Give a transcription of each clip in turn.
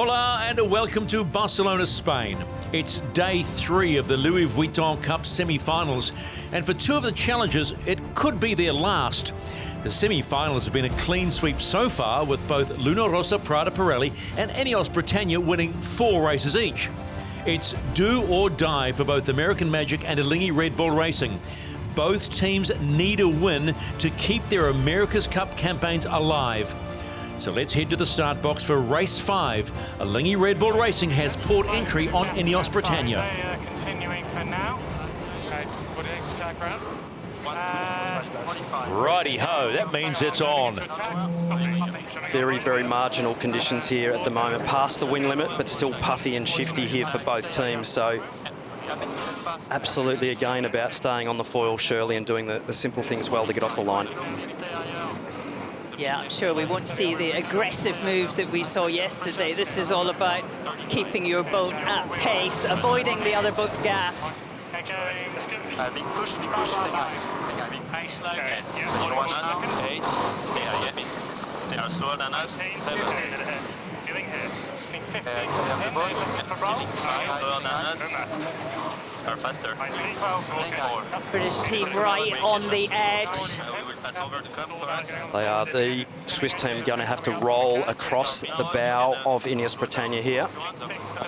Hola and welcome to Barcelona, Spain. It's day 3 of the Louis Vuitton Cup semi-finals, and for 2 of the challengers, it could be their last. The semi-finals have been a clean sweep so far, with both Rossa Prada Pirelli and Ineos Britannia winning 4 races each. It's do or die for both American Magic and Alinghi Red Bull Racing. Both teams need a win to keep their America's Cup campaigns alive. So let's head to the start box for race 5. Alinghi Red Bull Racing has port entry on Ineos Britannia. Continuing for now. Okay, put it in, attack round. Righty-ho, that means it's on. Very, very marginal conditions here at the moment. Past the wind limit, but still puffy and shifty here for both teams. So absolutely, again, about staying on the foil, Shirley, and doing the simple things well to get off the line. Yeah, I'm sure we won't see the aggressive moves that we saw yesterday. This is all about keeping your boat at pace, avoiding the other boat's gas. Big push, Pace slow, They are slower than us. Doing here. Slower than us. Are faster. British team right on the edge. They are the Swiss team going to have to roll across the bow of Ineos Britannia here.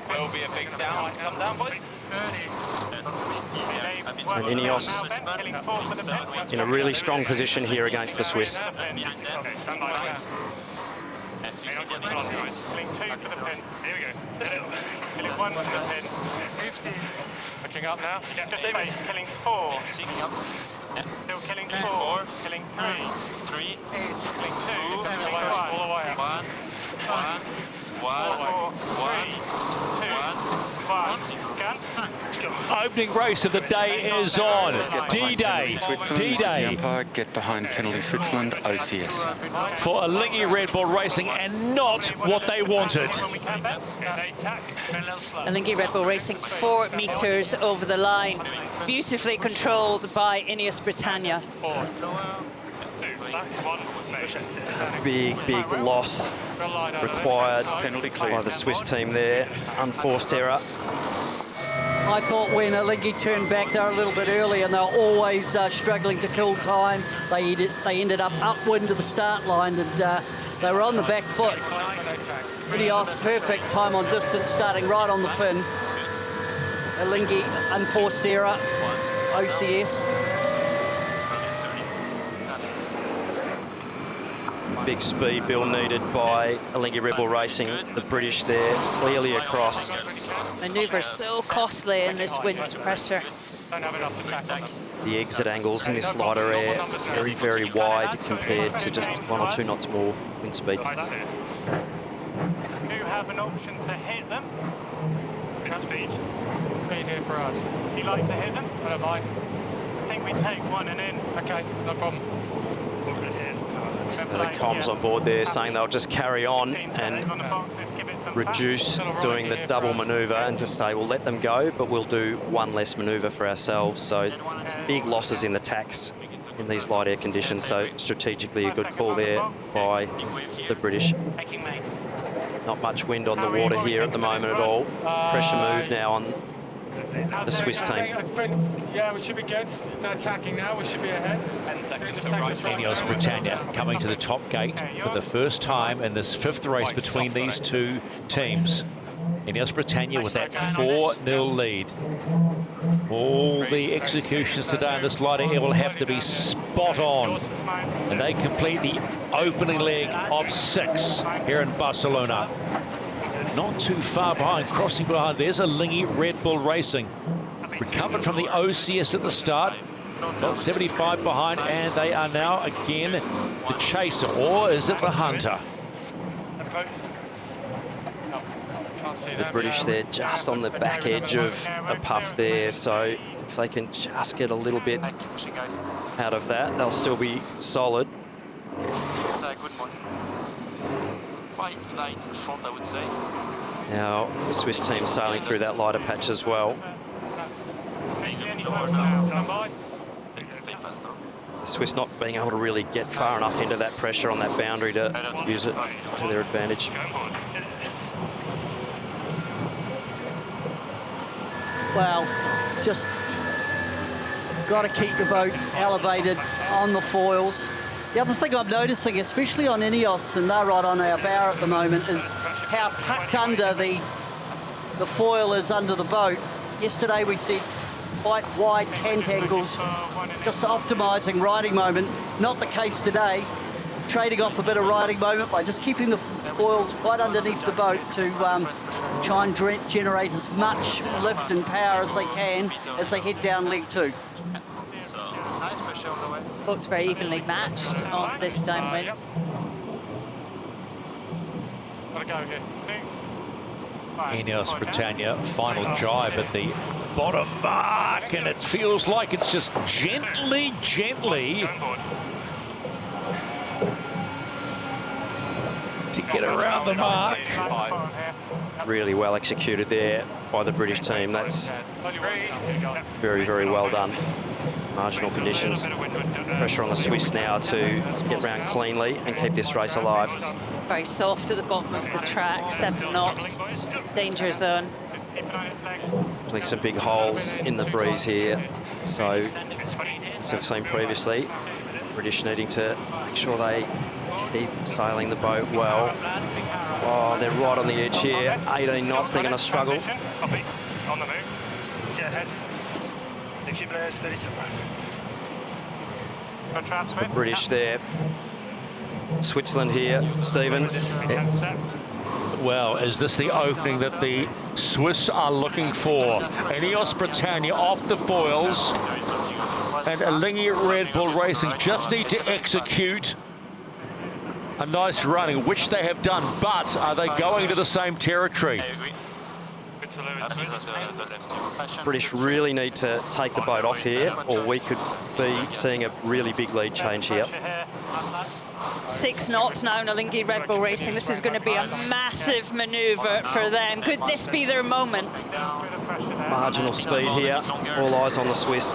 Will be a big down. Come down, boys. And Ineos in a really strong position here against the Swiss. Killing 2 for the pin. Here we go. Killing 1 for the pin. 15. Looking up now. Just wait. Killing 4. 6. Still killing 4. Killing 3. 3. 8. Killing 2. Killing 1. All the way up. 1. 3. 2. 1. Gun. Opening race of the day is on. D-Day. D-Day. Umpire, get behind penalty Switzerland, OCS. For Alinghi Red Bull Racing, and not what they wanted. Alinghi Red Bull Racing 4 metres over the line. Beautifully controlled by Ineos Britannia. 4. 2. 1. Big loss required by the Swiss team there. Unforced error. I thought when Alinghi turned back, they were a little bit early and they were always struggling to kill time. They ended up upwind to the start line and they were on the back foot. Ineos, perfect time on distance, starting right on the pin. Alinghi, unforced error, OCS. Big speed build needed by Alinghi Red Bull Racing. The British there clearly across. Manoeuvre so costly in this wind pressure. The exit angles in this lighter air very, very wide compared to just 1 or 2 knots more wind speed. Do you have an option to hit them? Speed. Speed here for us. Do you like to hit them? I don't mind. I think we take 1 and in. Okay, no problem. The comms on board there saying they'll just carry on and reduce doing the double manoeuvre and just say we'll let them go, but we'll do 1 less manoeuvre for ourselves. So big losses in the tacks in these light air conditions. So strategically a good call there by the British. Not much wind on the water here at the moment at all. Pressure move now on the Swiss team. Yeah, we should be good. No attacking now, we should be ahead. Ineos Britannia coming to the top gate for the first time in this 5th race between these 2 teams. Ineos Britannia with that 4-0 lead. All the executions today in this lighter air will have to be spot on. And they complete the opening leg of 6 here in Barcelona. Not too far behind, crossing behind. There's Alinghi Red Bull Racing. Recovered from the OCS at the start. Got 75 behind, and they are now again the chaser. Or is it the hunter? The British there just on the back edge of a puff there. So if they can just get a little bit out of that, they'll still be solid. Quite light front, I would say. Now the Swiss team sailing through that lighter patch as well. The Swiss not being able to really get far enough into that pressure on that boundary to use it to their advantage. Well, just got to keep the boat elevated on the foils. The other thing I'm noticing, especially on Ineos, and they're right on our bow at the moment, is how tucked under the foil is under the boat. Yesterday we see quite wide cant angles, just optimising riding moment. Not the case today. Trading off a bit of riding moment by just keeping the foils quite underneath the boat to try and generate as much lift and power as they can as they head down leg 2. Boats very evenly matched on this downwind. Ineos Britannia, final drive at the bottom mark, and it feels like it's just gently to get around the mark. Really well executed there by the British team. That's very, very well done. Marginal conditions. Pressure on the Swiss now to get round cleanly and keep this race alive. Very soft at the bottom of the track, 7 knots, danger zone. Like some big holes in the breeze here. So, as I've seen previously, British needing to make sure they keep sailing the boat well. Oh, they're right on the edge here. 18 knots, they're going to struggle. On the move. Get ahead. The British there. Switzerland here, Stephen. Well, is this the opening that the Swiss are looking for? Ineos Britannia off the foils, and Alinghi Red Bull Racing just need to execute a nice running, which they have done, but are they going to the same territory? British really need to take the boat off here, or we could be seeing a really big lead change here. 6 knots now in Alinghi Red Bull Racing. This is going to be a massive manoeuvre for them. Could this be their moment? Marginal speed here. All eyes on the Swiss.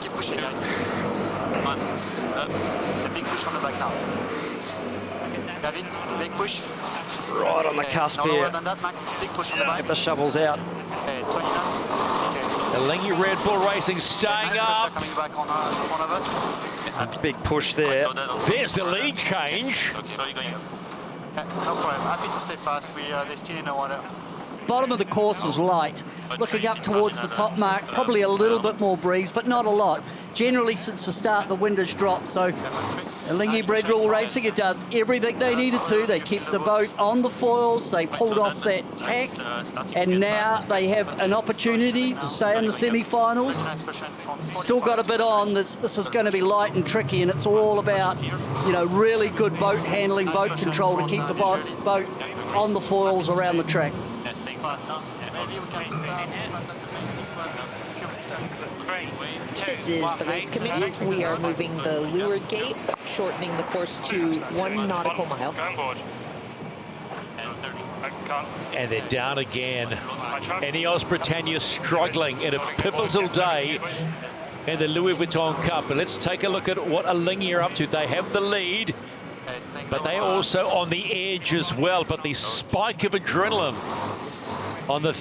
Keep pushing, guys. Come on. A big push from the back now. David, big push. Right on the cusp no here. lower than that, Max. Big push on the back. Get the shovels out. Okay, 20 knots. Okay. Alinghi Red Bull Racing staying Nice up. pressure coming back on in front of us. A big push there. There's the lead change. No problem. Happy to stay fast. They're still in the water. Bottom of the course is light. Looking up towards the top mark, probably a little bit more breeze, but not a lot. Generally, since the start, the wind has dropped. So Alinghi Red Bull Racing have done everything they needed to. They kept the boat on the foils. They pulled off that tack. And now they have an opportunity to stay in the semi-finals. Still got a bit on. This is going to be light and tricky, and it's all about, really good boat handling, boat control to keep the boat on the foils around the track. Maybe we can start. This is the race committee. We are moving the leeward gate, shortening the course to 1 nautical mile. Go on board. And they're down again. Ineos Britannia struggling in a pivotal day in the Louis Vuitton Cup. And let's take a look at what Alinghi are up to. They have the lead, but they're also on the edge as well. But the spike of adrenaline on the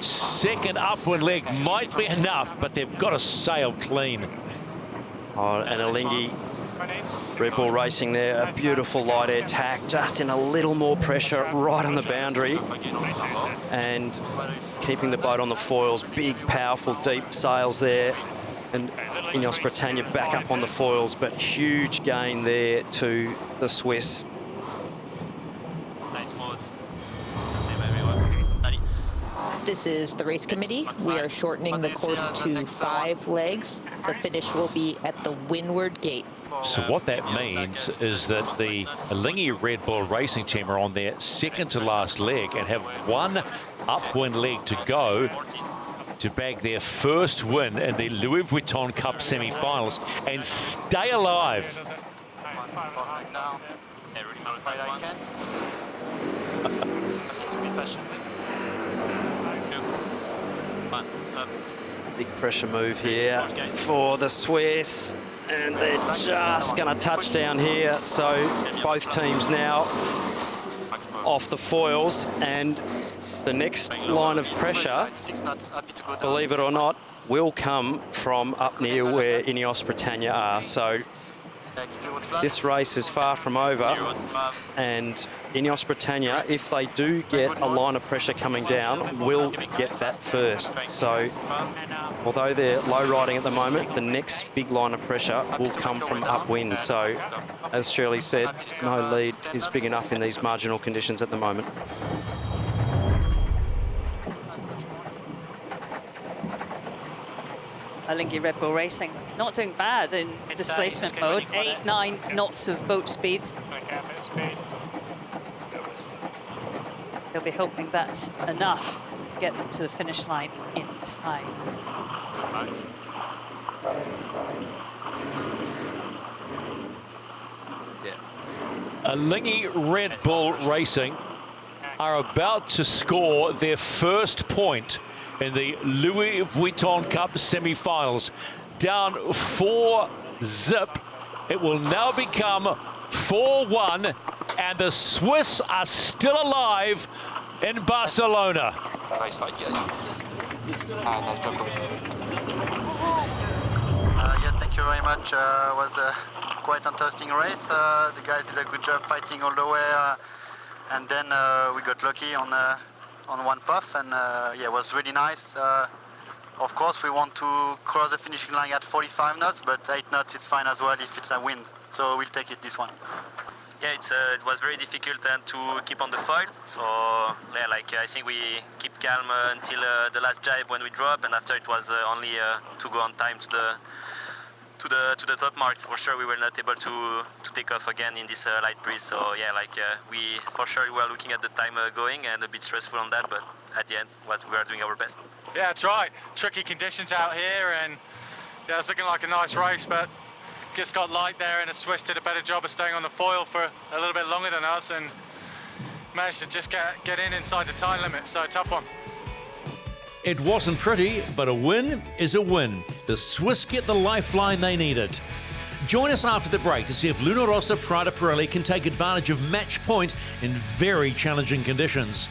second upwind leg might be enough, but they've got to sail clean. Oh, and Alinghi Red Bull Racing there, a beautiful light air tack, just in a little more pressure right on the boundary, and keeping the boat on the foils. Big, powerful, deep sails there, and Ineos Britannia back up on the foils, but huge gain there to the Swiss. This is the race committee. We are shortening the course to 5 legs. The finish will be at the windward gate. So what that means is that the Alinghi Red Bull Racing team are on their second to last leg and have 1 upwind leg to go to bag their first win in the Louis Vuitton Cup semi-finals and stay alive. Big pressure move here for the Swiss, and they're just going to touch down here. So both teams now off the foils, and the next line of pressure, 6 knots, happy to go down. believe it or not, will come from up near where Ineos Britannia are. So this race is far from over, and Ineos Britannia, if they do get a line of pressure coming down, will get that first. So although they're low riding at the moment, the next big line of pressure will come from upwind. So as Shirley said, no lead is big enough in these marginal conditions at the moment. Alinghi Red Bull Racing not doing bad in displacement mode. 8-9 knots of boat speed. They'll be hoping that's enough to get them to the finish line in time. Alinghi Red Bull Racing are about to score their first point in the Louis Vuitton Cup semi-finals. Down 4-zip. It will now become 4-1, and the Swiss are still alive in Barcelona. Nice fight, guys. Nice job, coach. Yeah, thank you very much. It was a quite interesting race. The guys did a good job fighting all the way, and then we got lucky on one puff, and yeah, it was really nice. Of course, we want to cross the finishing line at 45 knots, but 8 knots is fine as well if it's a wind. So we'll take it, this one. Yeah, it was very difficult to keep on the foil. So yeah, like I think we keep calm until the last jibe when we drop, and after it was only to go on time to the top mark. For sure, we were not able to take off again in this light breeze. So yeah, like we for sure were looking at the time going, and a bit stressful on that, but at the end we were doing our best. Yeah, that's right. Tricky conditions out here, and yeah, it's looking like a nice race, but just got light there, and the Swiss did a better job of staying on the foil for a little bit longer than us, and managed to just get in inside the time limit. So tough one. It wasn't pretty, but a win is a win. The Swiss get the lifeline they needed. Join us after the break to see if Luna Rossa Prada Pirelli can take advantage of match point in very challenging conditions.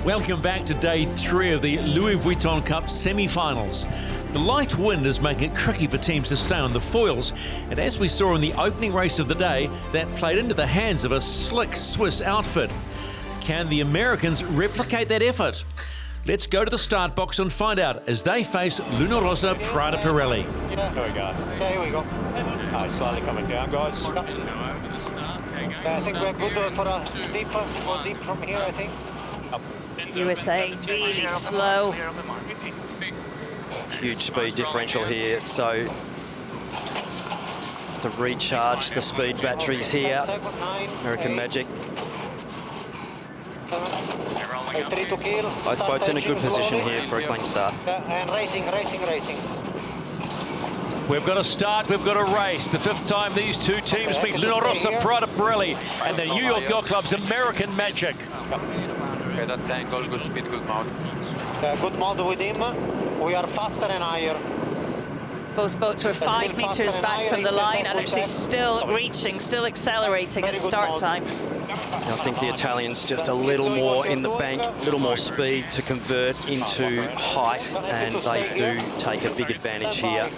Welcome back to day 3 of the Louis Vuitton Cup semi-finals. The light wind is making it tricky for teams to stay on the foils, and as we saw in the opening race of the day, that played into the hands of a slick Swiss outfit. Can the Americans replicate that effort? Let's go to the start box and find out as they face Luna Rossa Prada Pirelli. There we go. There we go. Slightly coming down, guys. I think we're good for a deep, go deep from here, I think. USA really slow. Huge speed differential here, so to recharge the speed batteries here, American Magic. Both boats in a good position here for a clean start. And racing. We've got a start, we've got a race. The 5th time these two teams meet, Luna Rossa Prada Pirelli and the New York Yacht Club's American Magic. Okay, that's angle, good speed, good mode. Good mode with him. We are faster and higher. Both boats were 5 meters back from the line and actually still reaching, still accelerating at start time. I think the Italians just a little more in the bank, a little more speed to convert into height, and they do take a big advantage here.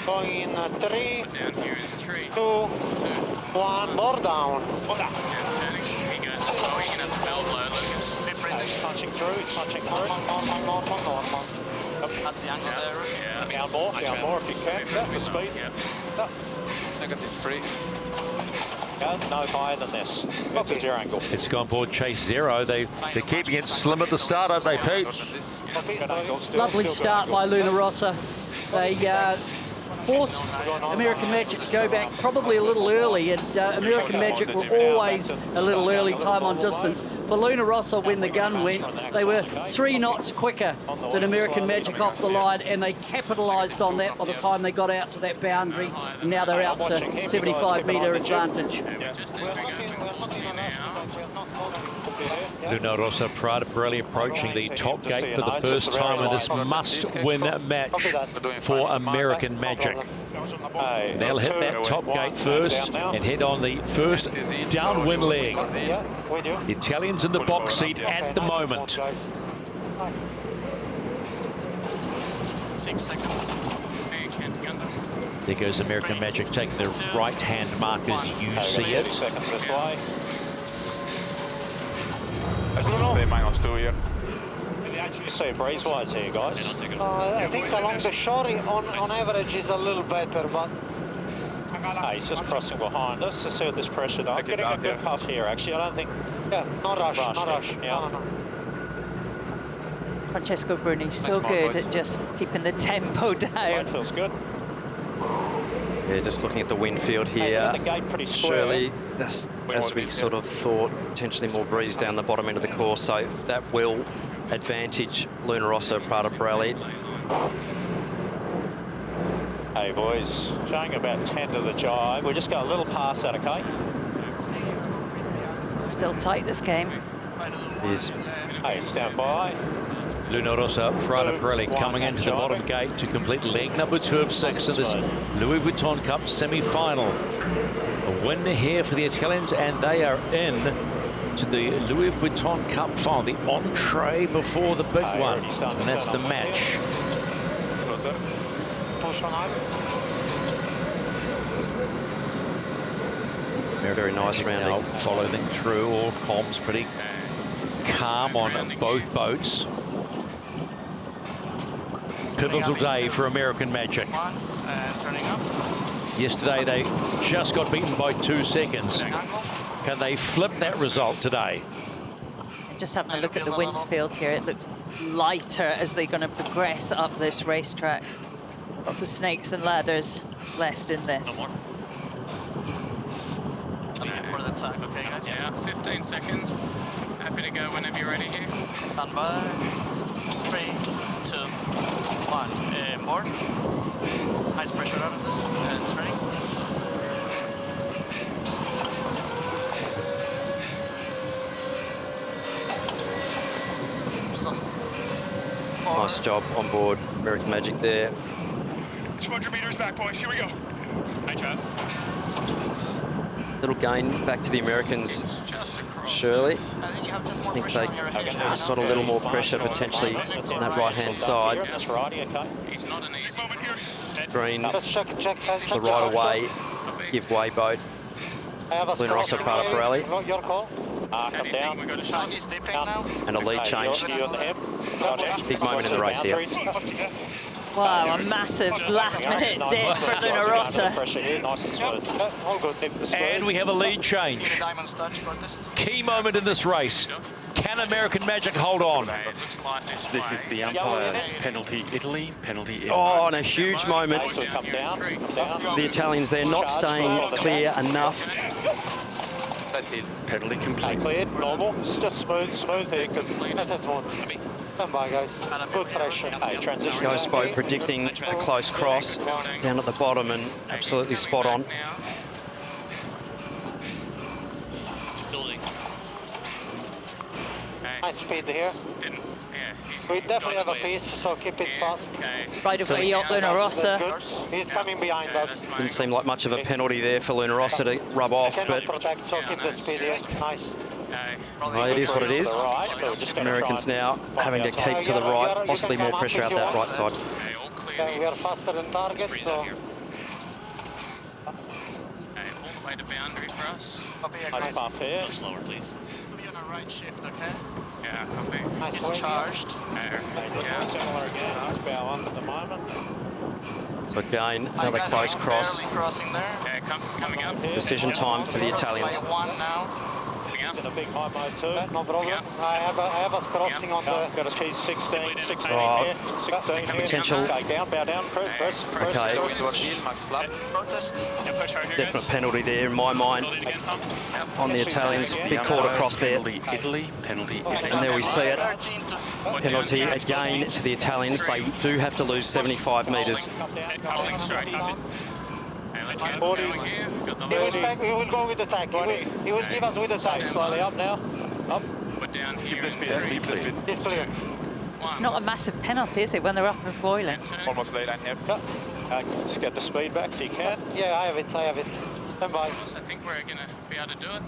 Going in 3, 2, 1, more down. Punching through. Normal. That's the angle there. Down more if you can. That's the speed. -3. No higher than this. That's your angle. It's gone board chase 0. They're keeping it slim at the start, aren't they, Pete? Lovely start by Luna Rossa. They forced American Magic to go back probably a little early, and American Magic were always a little early time on distance. For Luna Rossa, when the gun went, they were 3 knots quicker than American Magic off the line, and they capitalised on that by the time they got out to that boundary, and now they're out to 75-metre advantage. Luna Rossa Prada Pirelli approaching the top gate for the first time in this must-win match for American Magic. They'll hit that top gate first and head on the first downwind leg. The Italians in the box seat at the moment. 6 seconds. There goes American Magic taking the right-hand mark as you see it. Seconds this way. -2 here. You see breeze-wise here, guys. I think along the shore on average is a little better, but... He's just crossing behind us to see what this pressure does. I'm getting a good puff here, actually. I don't think... Yeah, no rush, no rush. Yeah. No. Francesco Bruni, so good at just keeping the tempo down. That feels good. Yeah, just looking at the wind field here, The gate pretty square. surely, as we sort of thought, potentially more breeze down the bottom end of the course, so that will advantage Luna Rossa, Prada Pirelli. Hey boys, showing about 10 to the jibe. We just go a little past that, okay? Still tight, this game. Hey, stand by. Luna Rossa, Prada Pirelli coming into the bottom gate to complete leg number 2 of 6 in this Louis Vuitton Cup semi-final. A win here for the Italians, and they are in to the Louis Vuitton Cup final, the entree before the big one, and that's the match. Very nice rounding. Following through, all comms pretty calm on both boats. Pivotal day for American Magic. Turning up. Yesterday they just got beaten by 2 seconds. Can they flip that result today? Just having a look at the wind field here, it looks lighter as they're going to progress up this racetrack. Lots of snakes and ladders left in this. For the time, okay, guys? Yeah, 15 seconds. Happy to go whenever you're ready here. Stand by. 3, 2, 1. Board. Highest pressure out of this. And turning. Nice job on board American Magic there. 200 meters back, boys. Here we go. Hi, Chad. Little gain back to the Americans, Shirley. I think you have just more I think pressure they on your head. just got a little more pressure potentially on that right-hand side. That's righty, okay. It's not an easy moment here. Green, Let's check. the right away, give way boat. Luna Rossa, Prada Pirelli, Your call. Come down. We got a shot. He's dipping now. and a lead change. You on the hip. Big moment in the race here. Wow, a massive last-minute dip for Luna Rossa. Pressure here, nice and smooth. All good. And we have a lead change. Diamonds touch for this. Key moment in this race. Can American Magic hold on? This is the umpire's penalty Italy, penalty Italy. Oh, and a huge moment. Come down. The Italians there not staying clear enough. Penalty complete. Cleared, normal. It's just smooth here because That's one. Stand by, guys. Good pressure. transition. Ghost boat predicting a close cross down at the bottom and absolutely spot on. Nice speed here. We definitely have a piece, so keep it fast. Right away, Yacht Luna Rossa. Good. He's coming behind us. Didn't seem like much of a penalty there for Luna Rossa to rub off, Cannot but protect, so keep the speed here. Nice. well, it is what it is. Americans now having to keep to the right, possibly more pressure out that right side. Okay, we are faster than target, so... All the way to boundary for us. Nice pump here. Slower, please. Be on a right shift, okay? Yeah, copy. Nice. It's charged. Similar again. Nice bow on at the moment. So again, another close cross. Barely crossing there. Okay, coming up. Decision time for the Italians. One now. It's in a big high mode too. No problem. I have us crossing on the... Got a key 16 Oh. here. 16 here. Potential. Okay, down, bow down, press. Okay, Protest. definite penalty there in my mind on the Italians. Big quarter cross there. Penalty Italy, penalty Italy. And there we see it. 13 to... Penalty again to the Italians. They do have to lose 75 metres. Calling straight. He will go with the tag. He will give us with the tag. Slightly up now. Up. Put down here. It's clear. It's not a massive penalty, is it, when they're up and foiling? Almost late on here. Just get the speed back if you can. Yeah, I have it. Stand by. I think we're going to be able to do it.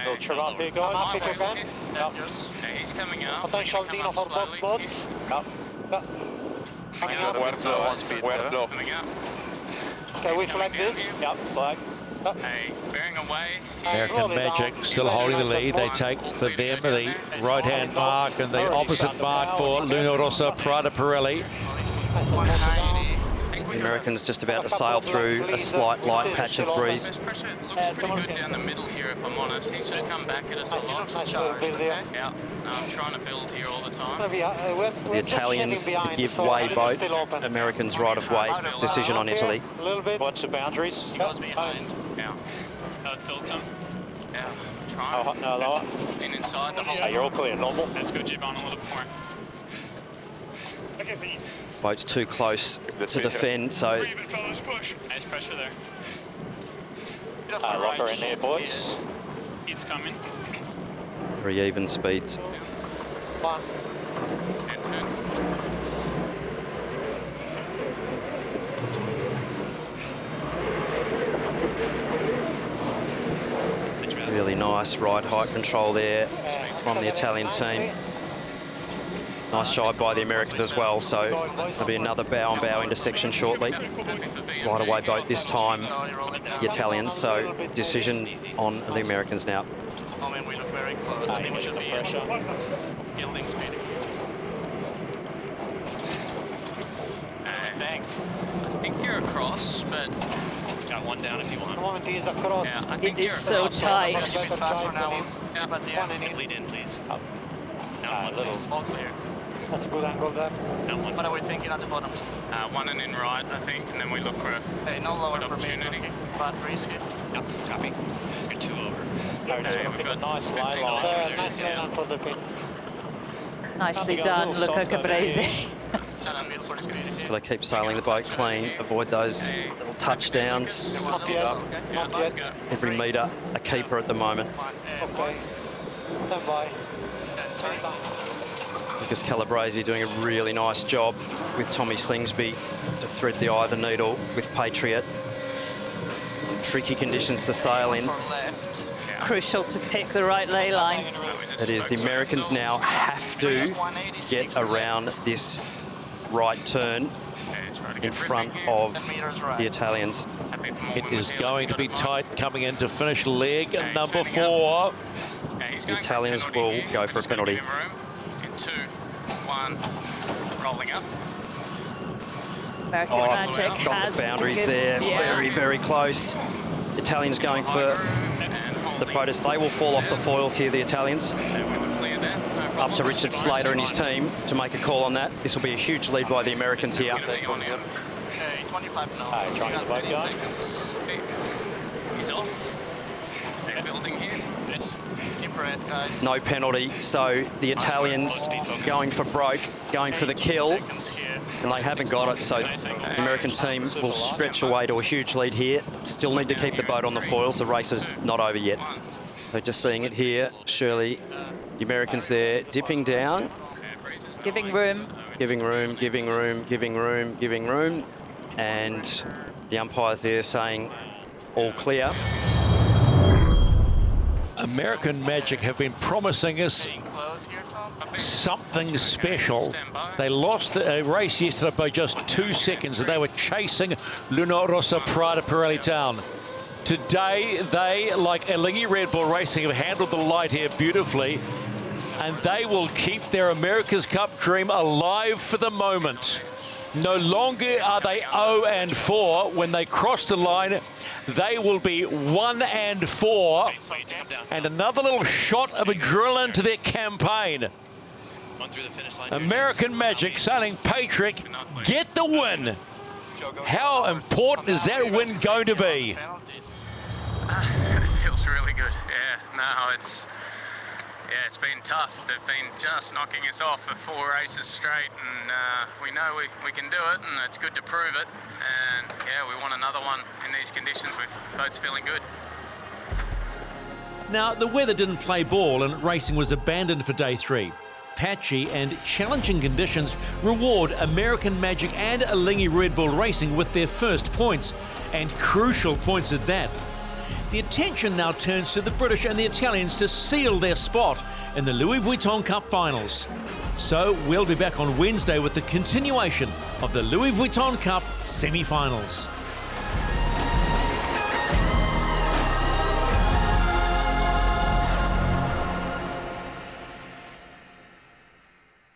We'll trim up here, guys. Up if you can. Yep. He's coming up. Potential Dino for both boats. Yep. Coming up. Coming up. Okay, we flag this. Yep, flag. Hey, bearing away. American Magic still holding the lead. They take for them the right-hand mark and the opposite mark for Luna Rossa Prada Pirelli. The Americans just about to sail through a slight light patch of breeze. Pressure looks pretty good down the middle here, if I'm honest. He's just come back at us a lot. Yeah, I'm trying to build here all the time. The Italians, the give way boat. Americans right of way. Decision on Italy. A little bit. Watch the boundaries. He was behind. Yeah. Let's build some. Yeah. Trying. No, lower. In inside the whole. Hey, you're all clear. Normal. That's good, Jib, on a little bit more. Okay, Pete. Boat's too close to defend, so Nice pressure there. Lock her in there, boys. It's coming. very even speeds. One. And turn. Really nice ride height control there from the Italian team. Nice job by the Americans as well, so there'll be another bow-on-bow intersection shortly. Right away boat this time, the Italians, so decision on the Americans now. I mean, we look very close. I think we should be yielding speed. I think you're across, but got one down if you want. The moment he is across. Yeah, I It think is so tight. Faster now. Yeah, but yeah, lead in, please. Down one, please. All clear. That's a good angle there. Down one. What are we thinking at the bottom? One and in right, I think, and then we look for a no lower opportunity. But risky. Yep, copy. You're two over. Okay, we've got a nice lay line. Nice lay line for the pin. Nicely done, Luca Cabrese. Just got to keep sailing the boat clean, avoid those little touchdowns. Not yet. Not yet. Every metre a keeper at the moment. Okay. Stand by. Lucas Calabrese doing a really nice job with Tommy Slingsby to thread the eye of the needle with Patriot. Tricky conditions to sail in. Crucial to pick the right ley line. It is. The Americans now have to get around this right turn in front of the Italians. It is going to be tight coming in to finish leg number 4. The Italians will go for a penalty. In 2, 1, rolling up. American Magic Got has the boundaries to give, there, yeah. very, very close. Italians going for the protest. They will fall off the foils here, the Italians. Up to Richard Slater and his team to make a call on that. This will be a huge lead by the Americans here. Okay, 25 knots. Trying to boat going. He's off. They're building here. Yes. Keep breath, guys. No penalty, so the Italians going for broke, going for the kill, and they haven't got it, so the American team will stretch away to a huge lead here. Still need to keep the boat on the foils. The race is not over yet. So just seeing it here, Shirley, the Americans there dipping down. Giving room. Giving room, giving room, giving room, giving room. And the umpires there saying all clear. American Magic have been promising us something special. They lost the race yesterday by just 2 seconds, and they were chasing Luna Rossa Prada Pirelli down. Today, they, like Alinghi Red Bull Racing, have handled the light here beautifully, and they will keep their America's Cup dream alive for the moment. No longer are they 0-4. When they cross the line, they will be 1-4, and another little shot of adrenaline to their campaign. American Magic sailing Patrick get the win. How important is that win going to be? It feels really good. Yeah, no, it's been tough. They've been just knocking us off for 4 races straight, and we know we can do it, and it's good to prove it. And yeah, we want another one in these conditions with boats feeling good. Now, the weather didn't play ball and racing was abandoned for day 3. patchy and challenging conditions reward American Magic and Alinghi Red Bull Racing with their first points, and crucial points at that. The attention now turns to the British and the Italians to seal their spot in the Louis Vuitton Cup finals. So we'll be back on Wednesday with the continuation of the Louis Vuitton Cup semi-finals.